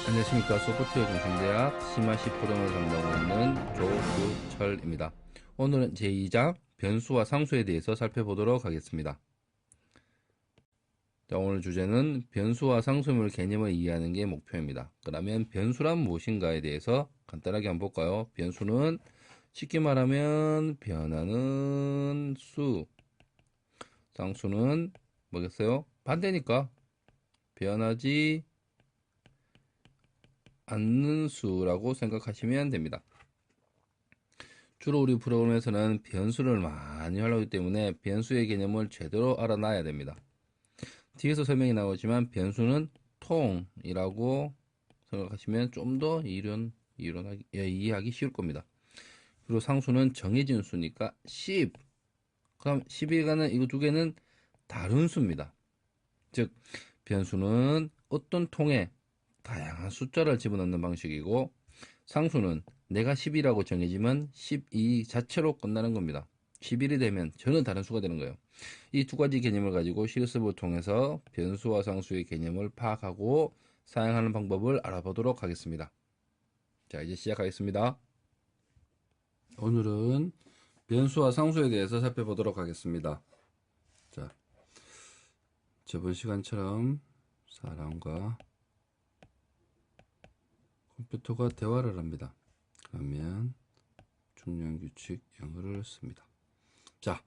안녕하십니까. 소프트웨어 공신대학 심화시 프로그램을 담당하고 있는 조규철입니다. 오늘은 제2장 변수와 상수에 대해서 살펴보도록 하겠습니다. 자, 오늘 주제는 변수와 상수물 개념을 이해하는 게 목표입니다. 그러면 변수란 무엇인가에 대해서 간단하게 한번 볼까요? 변수는 쉽게 말하면 변하는 수, 상수는 뭐겠어요? 반대니까 변하지 않는 수라고 생각하시면 됩니다. 주로 우리 프로그램에서는 변수를 많이 활용하기 때문에 변수의 개념을 제대로 알아놔야 됩니다. 뒤에서 설명이 나오지만 변수는 통이라고 생각하시면 좀 더 이해하기 쉬울 겁니다. 그리고 상수는 정해진 수니까 10. 그럼 10이라는 이거 두 개는 다른 수입니다. 즉, 변수는 어떤 통에 다양한 숫자를 집어넣는 방식이고, 상수는 내가 10이라고 정해지면 12 자체로 끝나는 겁니다. 11이 되면 전혀 다른 수가 되는 거예요. 이 두 가지 개념을 가지고 실습을 통해서 변수와 상수의 개념을 파악하고 사용하는 방법을 알아보도록 하겠습니다. 자, 이제 시작하겠습니다. 오늘은 변수와 상수에 대해서 살펴보도록 하겠습니다. 자, 저번 시간처럼 사람과 컴퓨터가 대화를 합니다. 그러면 중요한 규칙 영어를 씁니다. 자,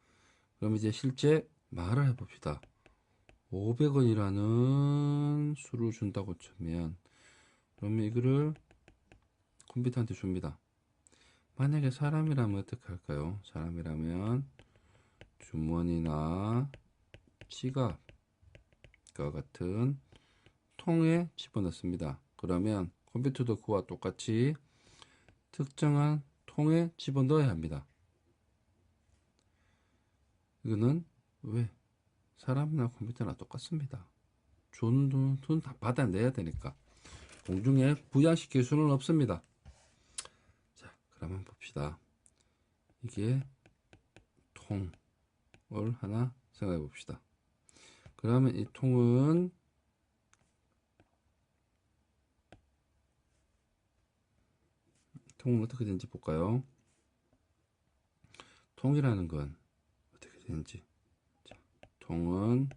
그럼 이제 실제 말을 해봅시다. 500원이라는 수를 준다고 치면, 그러면 이거를 컴퓨터한테 줍니다. 만약에 사람이라면 어떻게 할까요? 사람이라면 주머니나 지갑과 같은 통에 집어넣습니다. 그러면 컴퓨터도 그와 똑같이 특정한 통에 집어넣어야 합니다. 이거는 왜? 사람이나 컴퓨터나 똑같습니다. 준 돈 다 받아내야 되니까. 공중에 부양시킬 수는 없습니다. 자, 그러면 봅시다. 이게 통을 하나 생각해 봅시다. 그러면 이 통은 어떻게 되는지 볼까요? 통이라는 건 어떻게 되는지. 자, 통은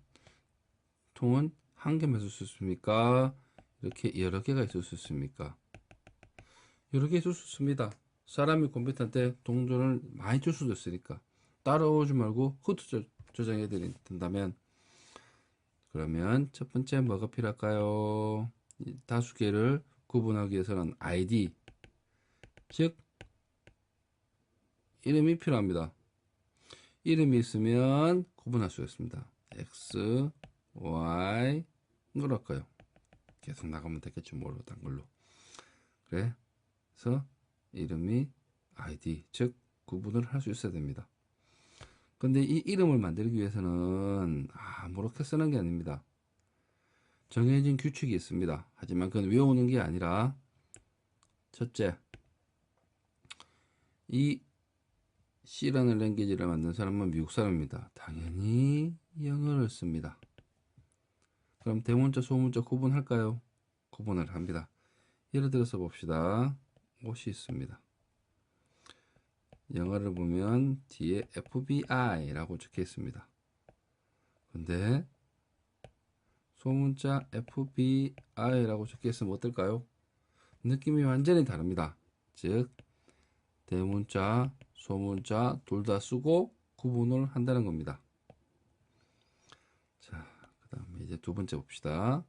한 개만 있을 수 있습니까? 이렇게 여러 개가 있을 수 있습니까? 여러 개 있을 수 있습니다. 사람이 컴퓨터한테 동전을 많이 줄 수도 있으니까 따라오지 말고 흩어 저장해야 된다면, 그러면 첫 번째 뭐가 필요할까요? 다수개를 구분하기 위해서는 ID, 즉 이름이 필요합니다. 이름이 있으면 구분할 수 있습니다. X, Y, 이걸 할까요? 계속 나가면 되겠죠. 뭐로 딴 걸로. 그래서 이름이 ID, 즉 구분을 할 수 있어야 됩니다. 근데 이 이름을 만들기 위해서는 아무렇게 쓰는 게 아닙니다. 정해진 규칙이 있습니다. 하지만 그건 외우는 게 아니라, 첫째, 이 C라는 랭귀지를 만든 사람은 미국 사람입니다. 당연히 영어를 씁니다. 그럼 대문자, 소문자 구분할까요? 구분을 합니다. 예를 들어서 봅시다. 옷이 있습니다. 영어를 보면 뒤에 FBI라고 적혀 있습니다. 근데 소문자 FBI라고 적혀 있으면 어떨까요? 느낌이 완전히 다릅니다. 즉, 대문자, 소문자 둘 다 쓰고 구분을 한다는 겁니다. 자, 그 다음에 이제 두 번째 봅시다.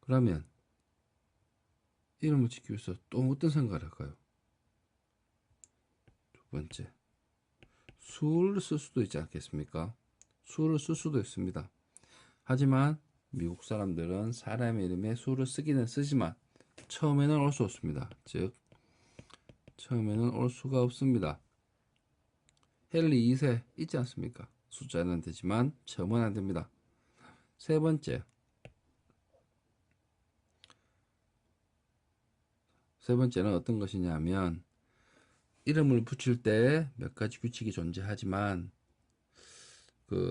그러면 이름을 짓기 위해서 또 어떤 생각을 할까요? 두 번째, 수를 쓸 수도 있지 않겠습니까? 수를 쓸 수도 있습니다. 하지만 미국 사람들은 사람의 이름에 수를 쓰기는 쓰지만 처음에는 올 수 없습니다. 즉, 처음에는 올 수가 없습니다. 헨리 2세 있지 않습니까? 숫자는 되지만 처음은 안 됩니다. 세 번째는 어떤 것이냐면, 이름을 붙일 때 몇 가지 규칙이 존재하지만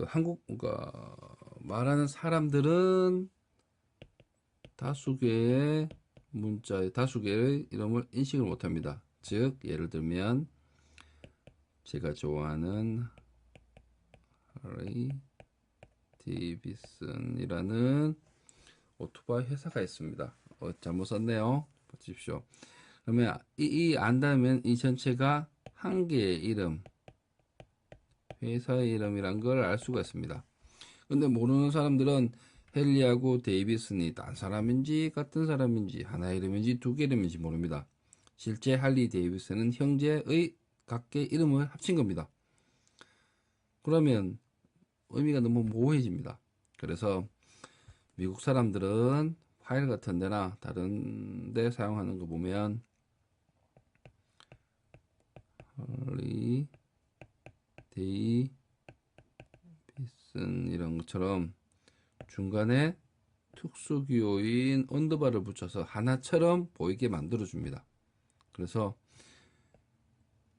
한국 말하는 사람들은 다수개의 문자의 다수개의 이름을 인식을 못합니다. 즉 예를 들면 제가 좋아하는 하리 데이비슨이라는 오토바이 회사가 있습니다. 잘못 썼네요. 보십시오. 그러면 이 안다면 이 전체가 한 개의 이름, 회사의 이름이란 걸 알 수가 있습니다. 근데 모르는 사람들은 헨리하고 데이비슨이 딴 사람인지 같은 사람인지 하나의 이름인지 두 개 이름인지 모릅니다. 실제 할리 데이비슨은 형제의 각계 이름을 합친 겁니다. 그러면 의미가 너무 모호해집니다. 그래서 미국 사람들은 파일 같은 데나 다른 데 사용하는 거 보면 할리 데이비슨 이런 것처럼 중간에 특수기호인 언더바를 붙여서 하나처럼 보이게 만들어 줍니다. 그래서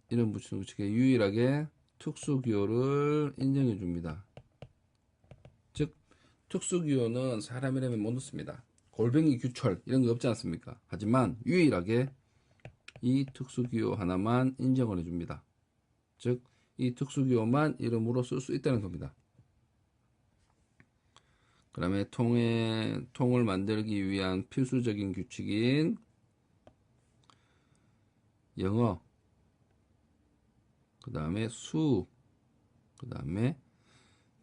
이름 붙이는 것이 유일하게 특수기호를 인정해 줍니다. 즉 특수기호는 사람 이름에 못 넣습니다. 골뱅이 규철 이런 거 없지 않습니까? 하지만 유일하게 이 특수기호 하나만 인정을 해줍니다. 즉 이 특수기호만 이름으로 쓸 수 있다는 겁니다. 그 다음에 통을 만들기 위한 필수적인 규칙인 영어, 그 다음에 수, 그 다음에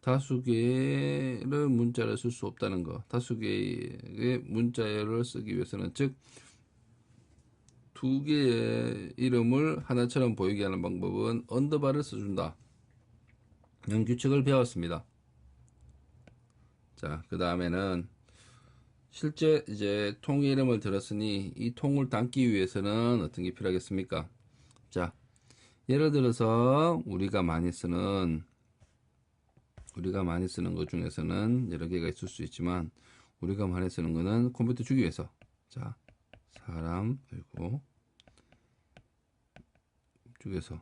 다수개를 문자를 쓸 수 없다는 거. 다수개의 문자를 쓰기 위해서는 즉 두 개의 이름을 하나처럼 보이게 하는 방법은 언더바를 써준다. 이런 규칙을 배웠습니다. 자, 그 다음에는 실제 이제 통의 이름을 들었으니 이 통을 담기 위해서는 어떤 게 필요하겠습니까? 자, 예를 들어서 우리가 많이 쓰는 것 중에서는 여러 개가 있을 수 있지만 우리가 많이 쓰는 거는 컴퓨터 주기 위해서 자 사람 그리고 주기에서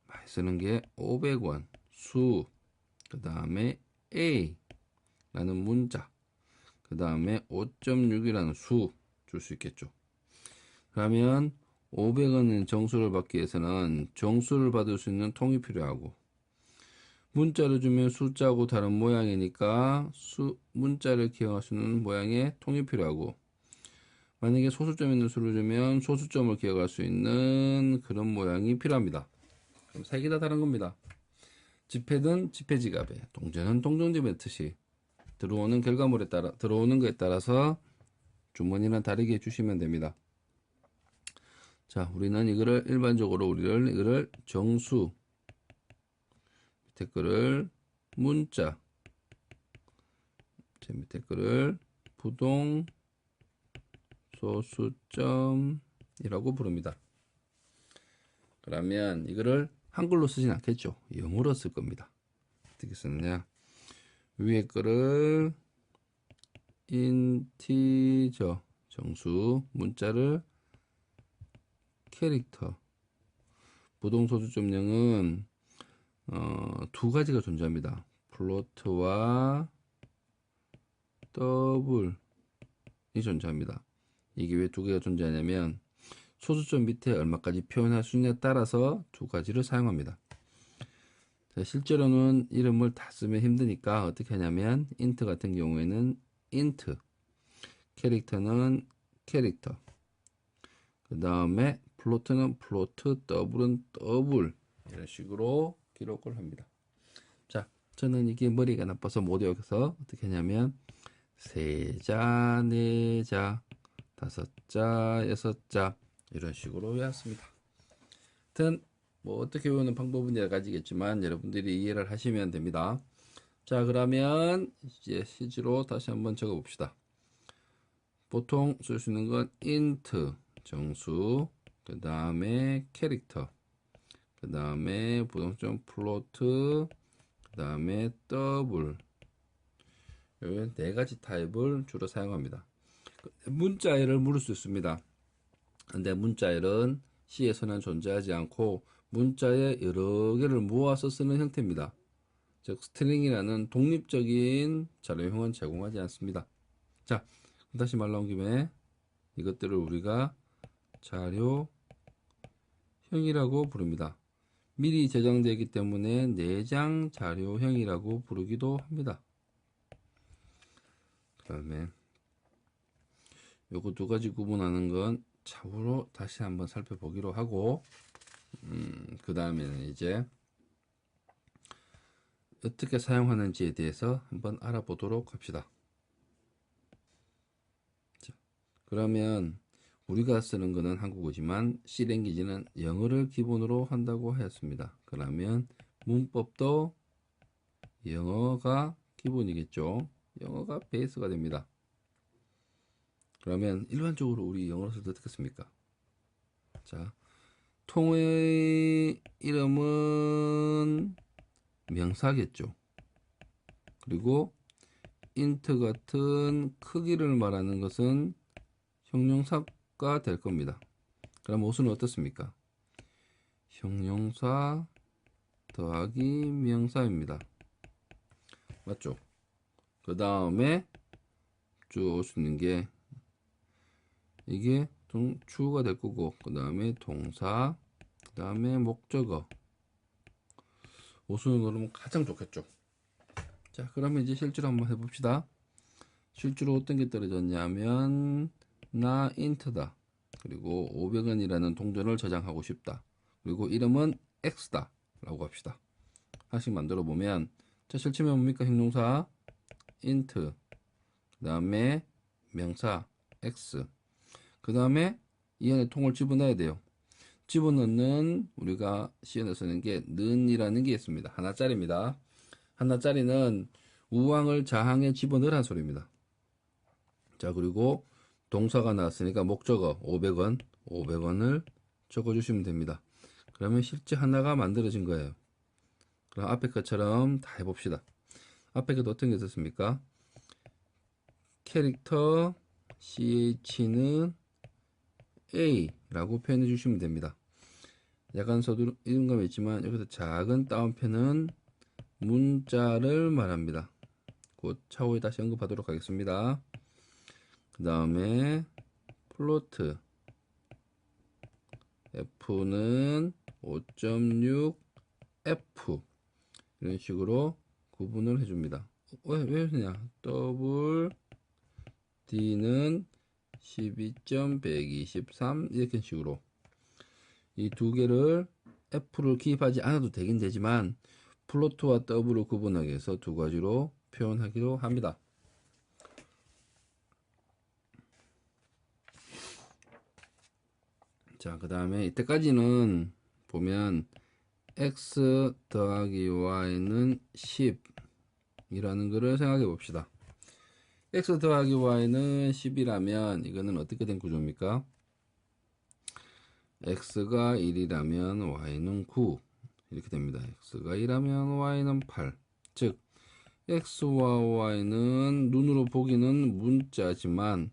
많이 쓰는 게 500원 수, 그 다음에 A 라는 문자, 그 다음에 5.6이라는 수 줄 수 있겠죠. 그러면 500원의 정수를 받기 위해서는 정수를 받을 수 있는 통이 필요하고 문자를 주면 숫자하고 다른 모양이니까 문자를 기억할 수 있는 모양의 통이 필요하고 만약에 소수점 있는 수를 주면 소수점을 기억할 수 있는 그런 모양이 필요합니다. 그럼 세 개 다 다른 겁니다. 지폐든 지폐지갑에 동전은 동전지폐 뜻이 들어오는 결과물에 따라 들어오는 것에 따라서 주머니는 다르게 해주시면 됩니다. 자, 우리는 이거를 일반적으로 이거를 정수 밑에 거를 문자, 제 밑에 거를 부동 소수점이라고 부릅니다. 그러면 이거를 한글로 쓰진 않겠죠. 영어로 쓸 겁니다. 어떻게 쓰느냐? 위에 거를 인티저 정수, 문자를 캐릭터, 부동 소수점령은 두 가지가 존재합니다. 플로트와 더블이 존재합니다. 이게 왜 두 개가 존재하냐면 소수점 밑에 얼마까지 표현할 수 있냐에 따라서 두 가지를 사용합니다. 자, 실제로는 이름을 다 쓰면 힘드니까 어떻게 하냐면 인트 같은 경우에는 인트, 캐릭터는 캐릭터, 그 다음에 플로트는 플로트, 더블은 더블 이런 식으로 기록을 합니다. 자, 저는 이게 머리가 나빠서 못 외워서 어떻게 하냐면 세자, 네자, 다섯자, 여섯자 이런 식으로 외웠습니다. 하여튼 뭐 어떻게 외우는 방법은 여러 가지겠지만 여러분들이 이해를 하시면 됩니다. 자, 그러면 이제 실제로 다시 한번 적어 봅시다. 보통 쓸 수 있는 건 int 정수, 그 다음에 캐릭터, 그 다음에 부동점 플로트, 그 다음에 더블 이 네 가지 타입을 주로 사용합니다. 문자열을 물을 수 있습니다. 근데 문자열은 C에서는 존재하지 않고 문자의 여러 개를 모아서 쓰는 형태입니다. 즉 스트링이라는 독립적인 자료형은 제공하지 않습니다. 자, 다시 말 나온 김에 이것들을 우리가 자료형이라고 부릅니다. 미리 저장되기 때문에 내장 자료형이라고 부르기도 합니다. 그 다음에 요거 두 가지 구분하는 건 차후로 다시 한번 살펴보기로 하고, 그 다음에는 이제 어떻게 사용하는지에 대해서 한번 알아보도록 합시다. 자, 그러면 우리가 쓰는 것은 한국어지만 C랭귀지는 영어를 기본으로 한다고 하였습니다. 그러면 문법도 영어가 기본이겠죠. 영어가 베이스가 됩니다. 그러면 일반적으로 우리 영어로 쓸 때 어떻게 씁니까? 자, 통의 이름은 명사겠죠. 그리고 int 같은 크기를 말하는 것은 형용사가 될 겁니다. 그럼 오수는 어떻습니까? 형용사 더하기 명사입니다. 맞죠? 그 다음에 쭉 올 수 있는 게 이게 주어가 될 거고, 그 다음에 동사, 그 다음에 목적어. 오수는 그러면 가장 좋겠죠. 자, 그러면 이제 실제로 한번 해봅시다. 실제로 어떤 게 떨어졌냐면 나 인트다. 그리고 500원이라는 동전을 저장하고 싶다. 그리고 이름은 X다 라고 합시다. 하나씩 만들어 보면, 자, 실체면 뭡니까? 형용사 int, 그 다음에 명사 X, 그 다음에 이 안에 통을 집어넣어야 돼요. 집어넣는 우리가 시연에 쓰는 게 는이라는 게 있습니다. 하나짜리입니다. 하나짜리는 우항을 자항에 집어넣으라는 소리입니다. 자, 그리고 동사가 나왔으니까 목적어 500원, 500원을 적어주시면 됩니다. 그러면 실제 하나가 만들어진 거예요. 그럼 앞에 것처럼 다 해봅시다. 앞에 것도 어떤 게 있었습니까? 캐릭터 ch는 A라고 표현해 주시면 됩니다. 약간 서두름감이 있지만 여기서 작은 따옴표는 문자를 말합니다. 곧 차후에 다시 언급하도록 하겠습니다. 그 다음에 플로트 F는 5.6 F 이런 식으로 구분을 해줍니다. 왜 그러냐? 더블 D는 12.123 이렇게 식으로 이 두 개를 F를 기입하지 않아도 되긴 되지만 플로트와 더블을 구분하기 위해서 두 가지로 표현하기도 합니다. 자, 그 다음에 이때까지는 보면 x 더하기 y는 10 이라는 것을 생각해 봅시다. x 더하기 y는 10이라면 이거는 어떻게 된 구조입니까? x가 1이라면 y는 9 이렇게 됩니다. x가 1이라면 y는 8. 즉 x와 y는 눈으로 보기는 문자지만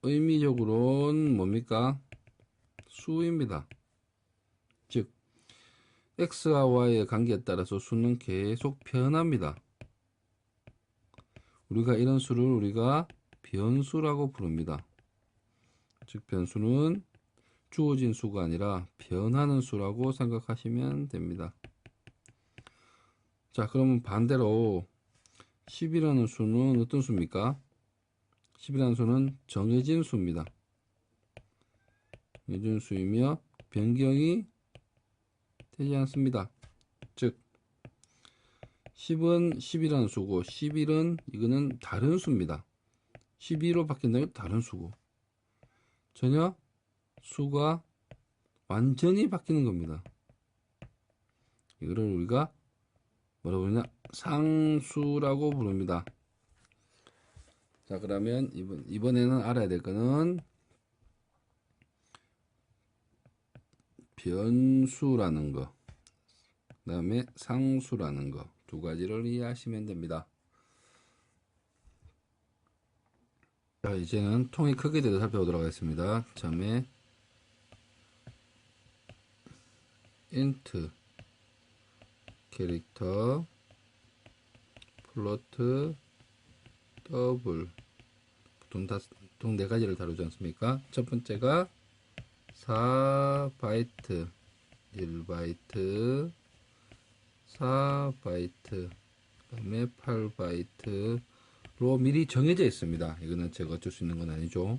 의미적으로는 뭡니까? 수입니다. 즉 x와 y의 관계에 따라서 수는 계속 변합니다. 우리가 이런 수를 우리가 변수라고 부릅니다. 즉 변수는 주어진 수가 아니라 변하는 수라고 생각하시면 됩니다. 자, 그러면 반대로 10이라는 수는 어떤 수입니까? 10이라는 수는 정해진 수입니다. 정해진 수이며 변경이 되지 않습니다. 즉 10은 10이라는 수고 11은 이거는 다른 수입니다. 12로 바뀐다는 건 다른 수고 전혀 수가 완전히 바뀌는 겁니다. 이거를 우리가 뭐라고 부르냐? 상수라고 부릅니다. 자, 그러면 이번에는 알아야 될 거는 변수라는 거, 그 다음에 상수라는 거 두 가지를 이해하시면 됩니다. 자, 이제는 통의 크기에 대해서 살펴보도록 하겠습니다. 처음에 int 캐릭터 플로트 더블 보통 다 보통 네 가지를 다루지 않습니까? 첫 번째가 4바이트, 1바이트, 4바이트, 그 다음에 8바이트로 미리 정해져 있습니다. 이거는 제가 어쩔 수 있는 건 아니죠.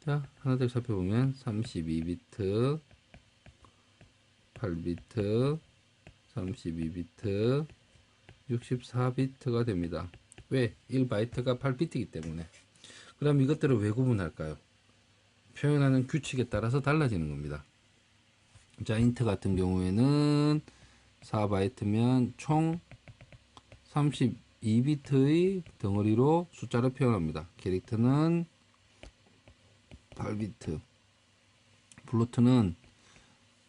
자, 하나씩 살펴보면 32비트, 8비트, 32비트, 64비트가 됩니다. 왜? 1바이트가 8비트이기 때문에. 그럼 이것들을 왜 구분할까요? 표현하는 규칙에 따라서 달라지는 겁니다. 자, 인트 같은 경우에는 4바이트면 총 32비트의 덩어리로 숫자를 표현합니다. 캐릭터는 8비트, 플로트는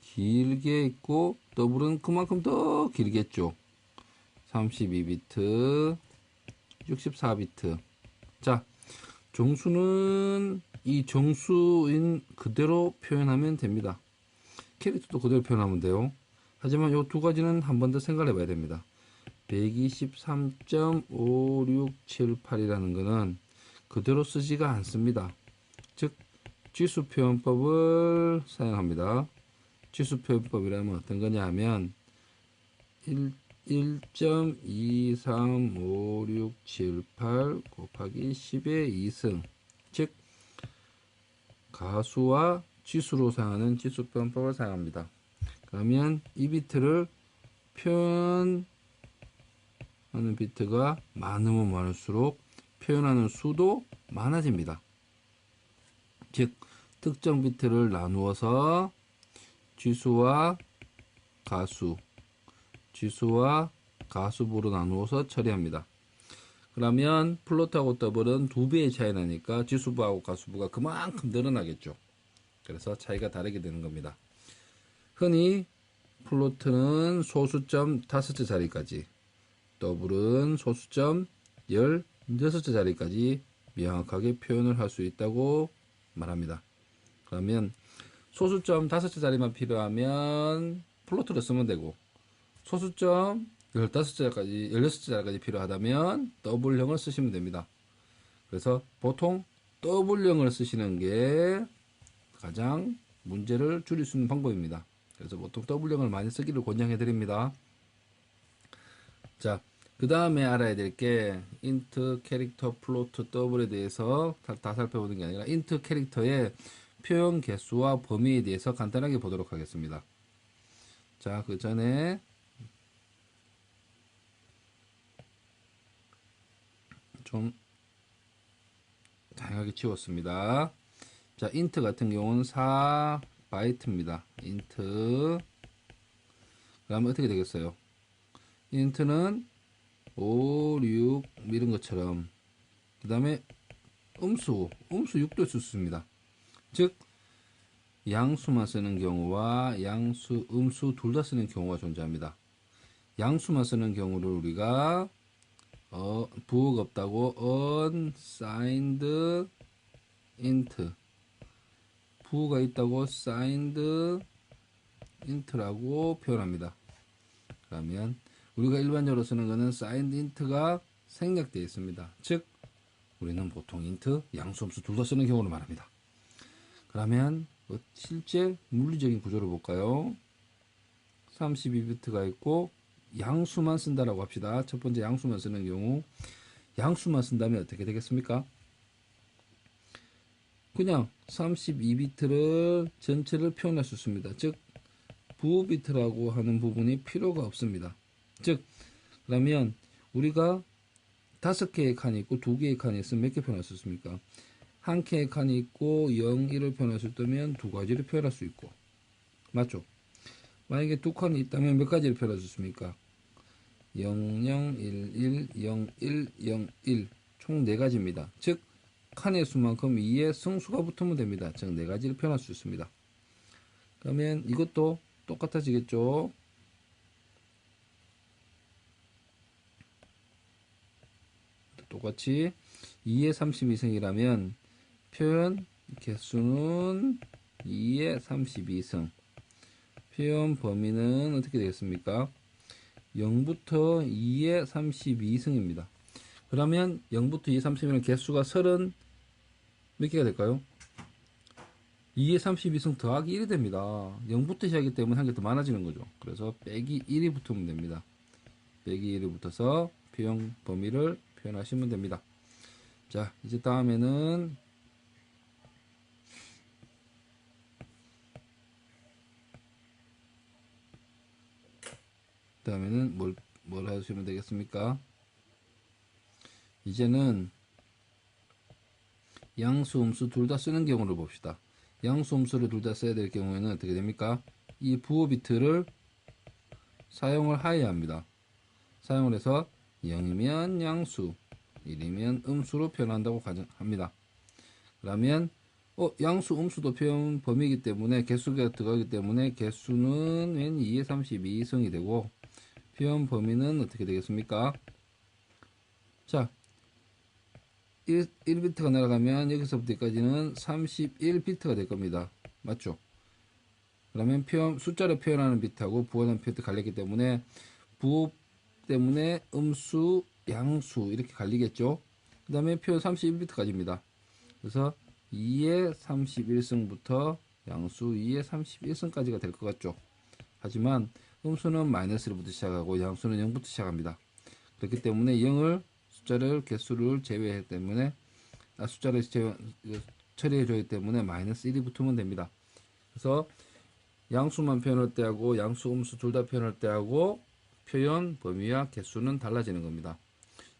길게 있고 더블은 그만큼 더 길겠죠. 32비트, 64비트. 자, 정수는 이 정수인 그대로 표현하면 됩니다. 캐릭터도 그대로 표현하면 돼요. 하지만 이 두 가지는 한 번 더 생각해 봐야 됩니다. 123.5678이라는 것은 그대로 쓰지가 않습니다. 즉, 지수 표현법을 사용합니다. 지수 표현법이라면 어떤 거냐 하면 1.23567 곱하기 10의 2승, 즉 가수와 지수로 사용하는 지수 표현법을 사용합니다. 그러면 이 비트를 표현하는 비트가 많으면 많을수록 표현하는 수도 많아집니다. 즉 특정 비트를 나누어서 지수와 가수, 지수와 가수부로 나누어서 처리합니다. 그러면 플로트하고 더블은 2배의 차이 나니까 지수부하고 가수부가 그만큼 늘어나겠죠. 그래서 차이가 다르게 되는 겁니다. 흔히 플로트는 소수점 5째 자리까지, 더블은 소수점 16째 자리까지 명확하게 표현을 할 수 있다고 말합니다. 그러면 소수점 5째 자리만 필요하면 플로트를 쓰면 되고, 소수점 15자리까지, 16자리까지 필요하다면 더블형을 쓰시면 됩니다. 그래서 보통 더블형을 쓰시는 게 가장 문제를 줄일 수 있는 방법입니다. 그래서 보통 더블형을 많이 쓰기를 권장해 드립니다. 자, 그 다음에 알아야 될 게 인트, 캐릭터, 플로트, 더블에 대해서 다 살펴보는 게 아니라 인트 캐릭터의 표현 개수와 범위에 대해서 간단하게 보도록 하겠습니다. 자, 그 전에 좀 다양하게 치웠습니다. 자, 인트 같은 경우는 4바이트입니다. 인트. 그러면 어떻게 되겠어요? 인트는 5, 6 이런 것처럼, 그 다음에 음수 6도 쓸 수 있습니다. 즉 양수만 쓰는 경우와 양수, 음수 둘 다 쓰는 경우가 존재합니다. 양수만 쓰는 경우를 우리가 부호가 없다고 unsigned int, 부호가 있다고 signed int라고 표현합니다. 그러면 우리가 일반적으로 쓰는 것은 signed int가 생략되어 있습니다. 즉 우리는 보통 int, 양수, 음수 둘 다 쓰는 경우를 말합니다. 그러면 실제 물리적인 구조를 볼까요? 32비트가 있고 양수만 쓴다라고 합시다. 첫 번째 양수만 쓰는 경우, 양수만 쓴다면 어떻게 되겠습니까? 그냥 32비트를 전체를 표현할 수 있습니다. 즉 부호 비트라고 하는 부분이 필요가 없습니다. 즉 그러면 우리가 5개의 칸이 있고 2개의 칸이 있으면 몇 개 표현할 수 있습니까? 한 개의 칸이 있고 0, 1을 표현할 수 있다면 두 가지를 표현할 수 있고, 맞죠? 만약에 두 칸이 있다면 몇 가지를 표현할 수 있습니까? 0, 0, 1, 1, 0, 1, 0, 1 총 4가지입니다. 즉 칸의 수만큼 2의 승수가 붙으면 됩니다. 즉 4가지를 표현할 수 있습니다. 그러면 이것도 똑같아지겠죠? 똑같이 2의 32승이라면 표현 개수는 2의 32승, 표현 범위는 어떻게 되겠습니까? 0부터 2의 32승입니다. 그러면 0부터 2의 32는 개수가 몇 개가 될까요? 2의 32승 더하기 1이 됩니다. 0부터 시작하기 때문에 한 개 더 많아지는 거죠. 그래서 빼기 1이 붙으면 됩니다. 빼기 1이 붙어서 표현 범위를 표현하시면 됩니다. 자, 이제 다음에는 뭘 하시면 되겠습니까? 이제는 양수, 음수 둘 다 쓰는 경우를 봅시다. 양수, 음수를 둘 다 써야 될 경우에는 어떻게 됩니까? 이 부호 비트를 사용을 하여야 합니다. 사용을 해서 0이면 양수, 1이면 음수로 표현한다고 가정합니다. 그러면 양수, 음수도 표현 범위이기 때문에 개수가 들어가기 때문에 개수는 웬 2의 32승이 되고 표현 범위는 어떻게 되겠습니까? 자, 1비트가 날아가면 여기서부터 여기까지는 31비트가 될 겁니다. 맞죠? 그러면 숫자를 표현하는 비트하고 부호하는 비트 갈렸기 때문에 부호 때문에 음수, 양수 이렇게 갈리겠죠? 그 다음에 표현 31비트까지입니다. 그래서 2의 31승부터 양수 2의 31승까지가 될 것 같죠? 하지만 음수는 마이너스1부터 시작하고 양수는 0부터 시작합니다. 그렇기 때문에 0을 숫자를 개수를 제외하기 때문에 숫자를 처리해 주기 때문에 마이너스 1이 붙으면 됩니다. 그래서 양수만 표현할 때하고 양수, 음수 둘 다 표현할 때하고 표현 범위와 개수는 달라지는 겁니다.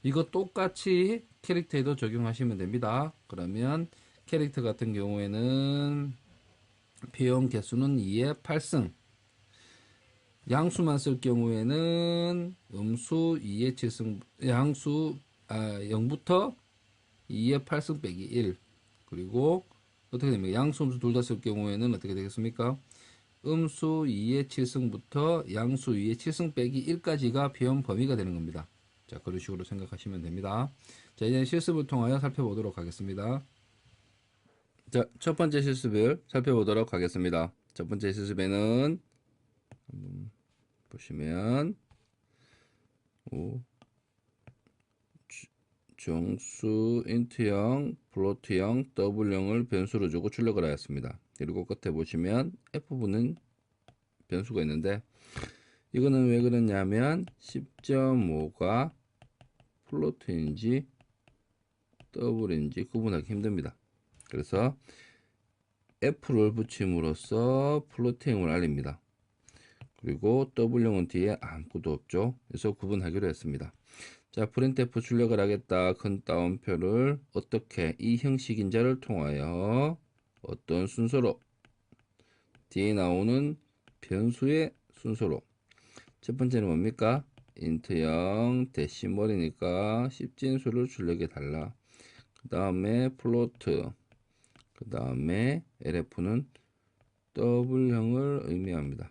이거 똑같이 캐릭터에도 적용하시면 됩니다. 그러면 캐릭터 같은 경우에는 표현 개수는 2의 8승, 양수만 쓸 경우에는 음수 2의 7승, 양수 0부터 2의 8승 빼기 1. 그리고 어떻게 됩니까? 양수, 음수 둘 다 쓸 경우에는 어떻게 되겠습니까? 음수 2의 7승부터 양수 2의 7승 빼기 1까지가 표현 범위가 되는 겁니다. 자, 그런 식으로 생각하시면 됩니다. 자, 이제 실습을 통하여 살펴보도록 하겠습니다. 자, 첫 번째 실습을 살펴보도록 하겠습니다. 첫 번째 실습에는 보시면 정수 인트형, 플로트형, 더블형을 변수로 주고 출력을 하였습니다. 그리고 끝에 보시면 F분은 변수가 있는데 이거는 왜 그러냐면 10.5가 플로트인지 더블인지 구분하기 힘듭니다. 그래서 F를 붙임으로써 플로트형을 알립니다. 그리고 W형은 뒤에 아무것도 없죠. 그래서 구분하기로 했습니다. 자, 프린트F 출력을 하겠다. 큰 따옴표를 어떻게 이 형식인자를 통하여 어떤 순서로 뒤에 나오는 변수의 순서로 첫 번째는 뭡니까? 인트형 데시멀이니까 10진수를 출력해 달라. 그 다음에 플로트, 그 다음에 LF는 더블형을 의미합니다.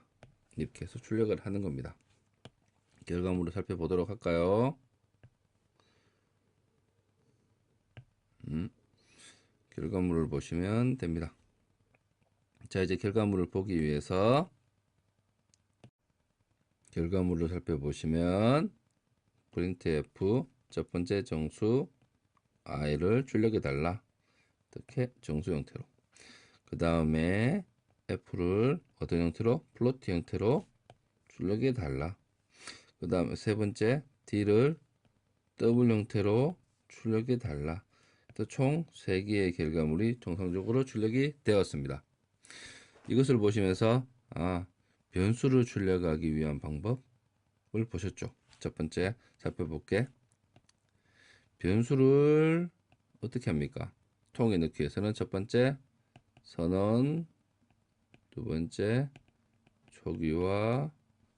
이렇게 해서 출력을 하는 겁니다. 결과물을 살펴보도록 할까요? 결과물을 보시면 됩니다. 자, 이제 결과물을 보기 위해서 결과물을 살펴보시면 printf 첫 번째 정수 i를 출력해 달라. 이렇게 정수 형태로. 그 다음에 f를 어떤 형태로? 플로트 형태로 출력해 달라. 그 다음에 세 번째 d를 더블 형태로 출력해 달라. 총 3개의 결과물이 정상적으로 출력이 되었습니다. 이것을 보시면서 변수를 출력하기 위한 방법을 보셨죠? 첫 번째 살펴볼게. 변수를 어떻게 합니까? 통에 넣기 위해서는 첫 번째 선언, 두 번째 초기화,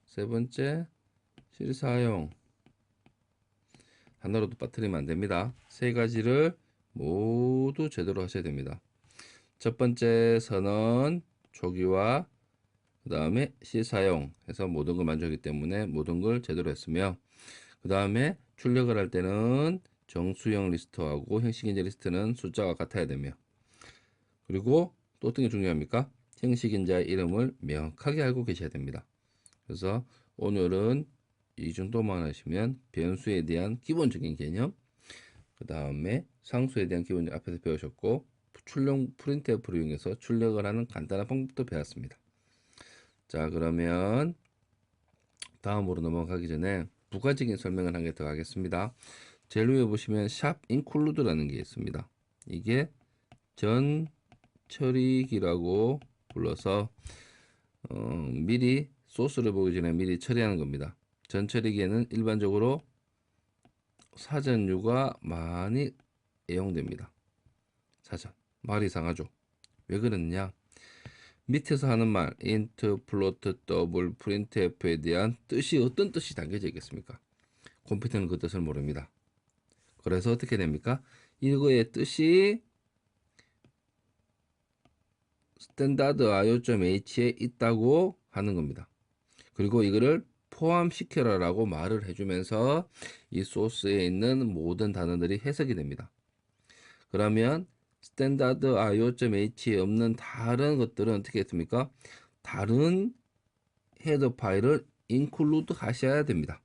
세 번째 실사용. 하나로도 빠뜨리면 안 됩니다. 세 가지를 모두 제대로 하셔야 됩니다. 첫 번째 선언, 초기화, 그 다음에 실사용 해서 모든 걸 만족하기 때문에 모든 걸 제대로 했으며 그 다음에 출력을 할 때는 정수형 리스트하고 형식인자 리스트는 숫자가 같아야 되며 그리고 또 어떤 게 중요합니까? 형식인자의 이름을 명확하게 알고 계셔야 됩니다. 그래서 오늘은 이 정도만 하시면 변수에 대한 기본적인 개념 그 다음에 상수에 대한 기본적 앞에서 배우셨고 출력 프린트F를 이용해서 출력을 하는 간단한 방법도 배웠습니다. 자, 그러면 다음으로 넘어가기 전에 부가적인 설명을 한 개 더 하겠습니다. 제일 위에 보시면 샵 include라는 게 있습니다. 이게 전 처리기라고 불러서 미리 소스를 보기 전에 미리 처리하는 겁니다. 전 처리기에는 일반적으로 사전류가 많이 애용됩니다. 사전. 말이 이상하죠? 왜 그러느냐? 밑에서 하는 말 int, float, double, printf에 대한 뜻이 어떤 뜻이 담겨져 있겠습니까? 컴퓨터는 그 뜻을 모릅니다. 그래서 어떻게 됩니까? 이거의 뜻이 스탠다드 io.h에 있다고 하는 겁니다. 그리고 이거를 포함시켜라라고 말을 해주면서 이 소스에 있는 모든 단어들이 해석이 됩니다. 그러면 스탠다드 io.h에 없는 다른 것들은 어떻게 했습니까? 다른 헤더 파일을 include 하셔야 됩니다.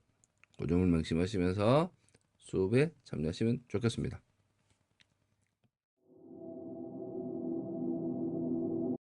그 점을 명심하시면서 수업에 참여하시면 좋겠습니다.